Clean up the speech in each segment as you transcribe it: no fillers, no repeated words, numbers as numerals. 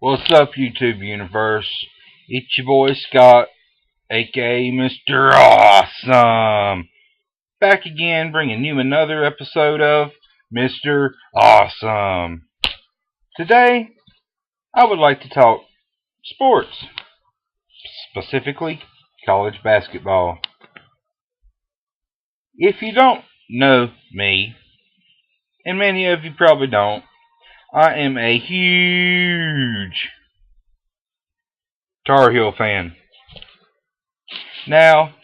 What's up, YouTube universe? It's your boy Scott, aka Mr. Awesome, back again, bringing you another episode of Mr. Awesome. Today, I would like to talk sports, specifically college basketball. If you don't know me, and many of you probably don't, I am a huge Tar Heel fan. Now,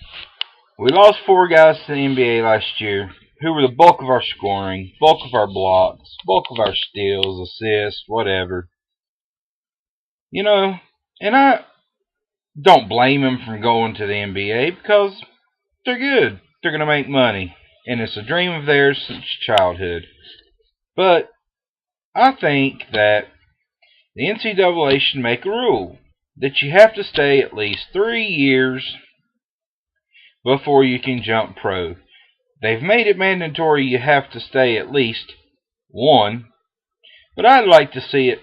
we lost 4 guys to the NBA last year who were the bulk of our scoring, bulk of our blocks, bulk of our steals, assists, whatever. You know, and I don't blame them from going to the NBA because they're good. They're going to make money. And it's a dream of theirs since childhood. But I think that the NCAA should make a rule that you have to stay at least 3 years before you can jump pro. They've made it mandatory you have to stay at least 1, but I'd like to see it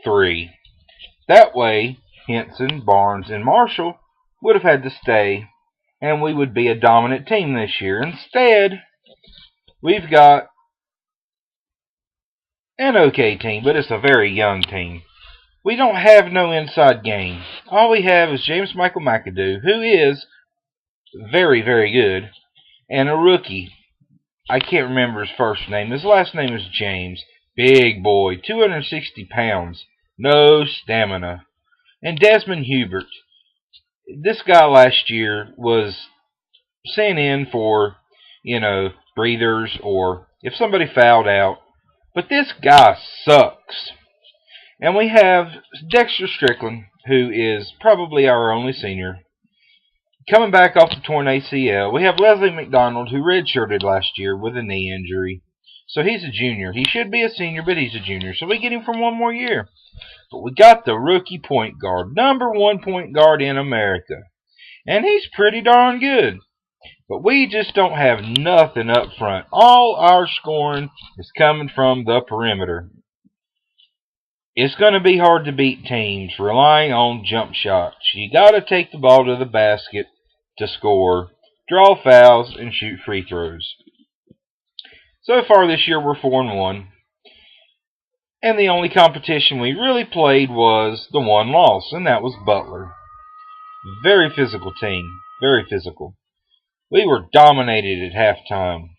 3. That way, Henson, Barnes, and Marshall would have had to stay, and we would be a dominant team this year. Instead, we've got an okay team, but it's a very young team. We don't have no inside game. All we have is James Michael McAdoo, who is very, very good, and a rookie. I can't remember his first name. His last name is James. Big boy, 260 pounds, no stamina. And Desmond Hubert. This guy last year was sent in for, breathers or if somebody fouled out. But this guy sucks. And we have Dexter Strickland, who is probably our only senior, coming back off the torn ACL. We have Leslie McDonald, who redshirted last year with a knee injury. So he's a junior. He should be a senior, but he's a junior. So we get him for 1 more year. But we got the rookie point guard, number 1 point guard in America. And he's pretty darn good. But we just don't have nothing up front. All our scoring is coming from the perimeter. It's going to be hard to beat teams relying on jump shots. You got to take the ball to the basket to score, draw fouls, and shoot free throws. So far this year, we're 4-1. And the only competition we really played was the one loss, and that was Butler. Very physical team. Very physical. We were dominated at halftime.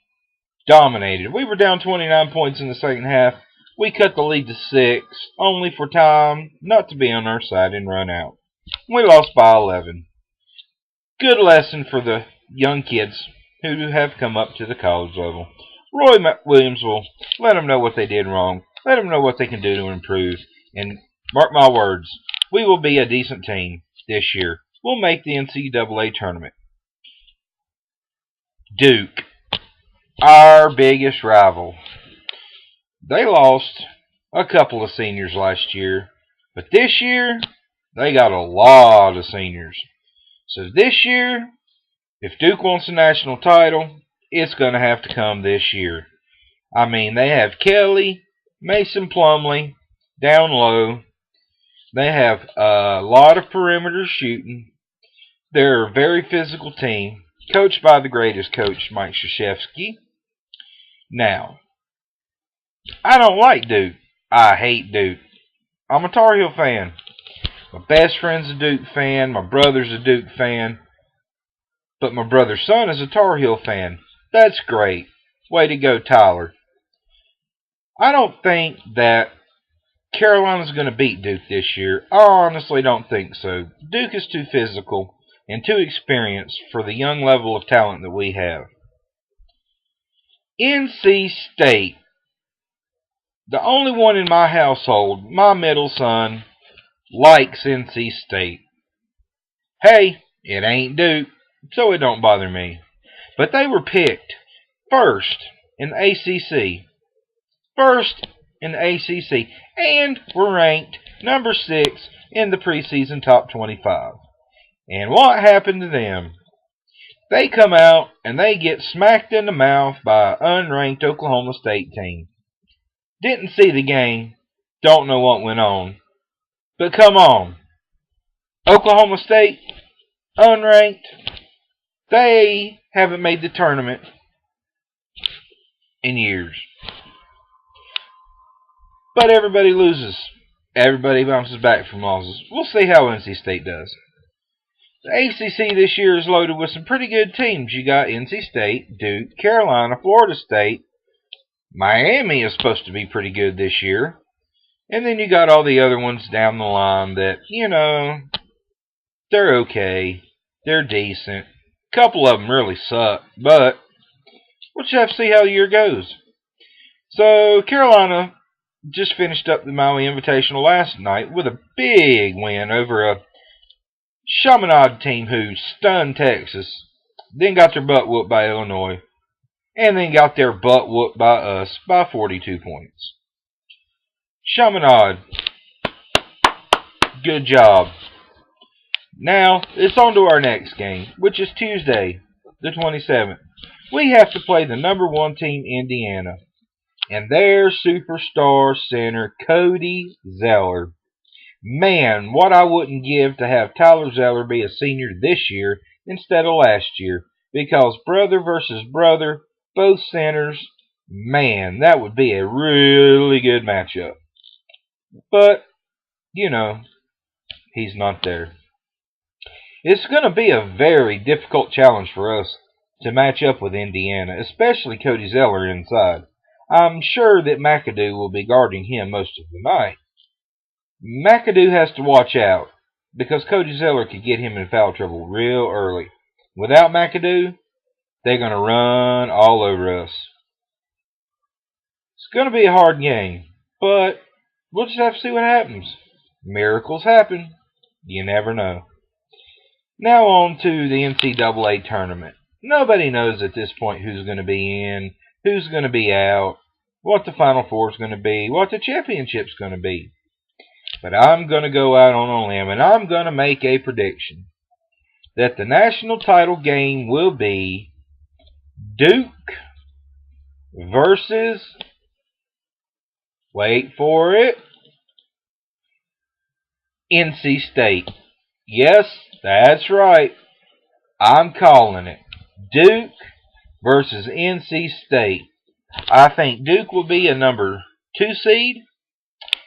Dominated. We were down 29 points in the second half. We cut the lead to 6, only for time not to be on our side and run out. We lost by 11. Good lesson for the young kids who have come up to the college level. Roy Williams will let them know what they did wrong. Let them know what they can do to improve. And mark my words, we will be a decent team this year. We'll make the NCAA tournament. Duke, our biggest rival. They lost a couple of seniors last year, but this year, they got a lot of seniors. So this year, if Duke wants a national title, it's going to have to come this year. I mean, they have Kelly, Mason Plumlee, down low. They have a lot of perimeter shooting. They're a very physical team, coached by the greatest coach, Mike Krzyzewski. Now, I don't like Duke. I hate Duke. I'm a Tar Heel fan. My best friend's a Duke fan. My brother's a Duke fan. But my brother's son is a Tar Heel fan. That's great. Way to go, Tyler. I don't think that Carolina's going to beat Duke this year. I honestly don't think so. Duke is too physical and too experienced for the young level of talent that we have. NC State. The only one in my household, my middle son, likes NC State. Hey, it ain't Duke, so it don't bother me. But they were picked first in the ACC. First in the ACC. And were ranked number 6 in the preseason top 25. And what happened to them? They come out and they get smacked in the mouth by an unranked Oklahoma State team. Didn't see the game. Don't know what went on. But come on. Oklahoma State, unranked, they haven't made the tournament in years. But everybody loses. Everybody bounces back from losses. We'll see how NC State does. The ACC this year is loaded with some pretty good teams. You got NC State, Duke, Carolina, Florida State. Miami is supposed to be pretty good this year. And then you got all the other ones down the line that, they're okay. They're decent. A couple of them really suck. But we'll just have to see how the year goes. So, Carolina just finished up the Maui Invitational last night with a big win over a Chaminade team who stunned Texas, then got their butt whooped by Illinois, and then got their butt whooped by us by 42 points. Chaminade, good job. Now, it's on to our next game, which is Tuesday, the 27th. We have to play the number 1 team, Indiana, and their superstar center, Cody Zeller. Man, what I wouldn't give to have Tyler Zeller be a senior this year instead of last year. Because brother versus brother, both centers, man, that would be a really good matchup. But, he's not there. It's going to be a very difficult challenge for us to match up with Indiana, especially Cody Zeller inside. I'm sure that McAdoo will be guarding him most of the night. McAdoo has to watch out, because Cody Zeller could get him in foul trouble real early. Without McAdoo, they're going to run all over us. It's going to be a hard game, but we'll just have to see what happens. Miracles happen. You never know. Now on to the NCAA tournament. Nobody knows at this point who's going to be in, who's going to be out, what the Final Four is going to be, what the championship's going to be. But I'm going to go out on a limb, and I'm going to make a prediction that the national title game will be Duke versus, wait for it, NC State. Yes, that's right. I'm calling it. Duke versus NC State. I think Duke will be a number 2 seed,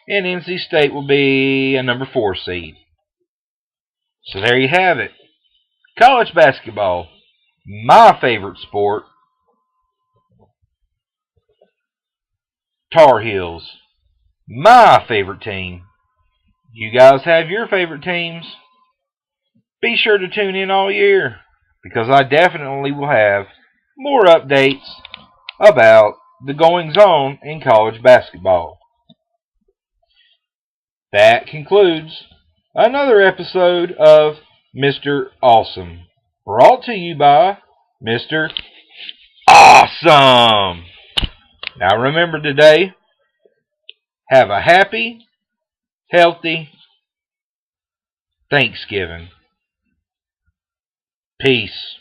and NC State will be a number 4 seed. So there you have it. College basketball, my favorite sport. Tar Heels, my favorite team. You guys have your favorite teams. Be sure to tune in all year, because I definitely will have more updates about the goings-on in college basketball. That concludes another episode of Mr. Awesome, brought to you by Mr. Awesome. Now remember today, have a happy, healthy Thanksgiving. Peace.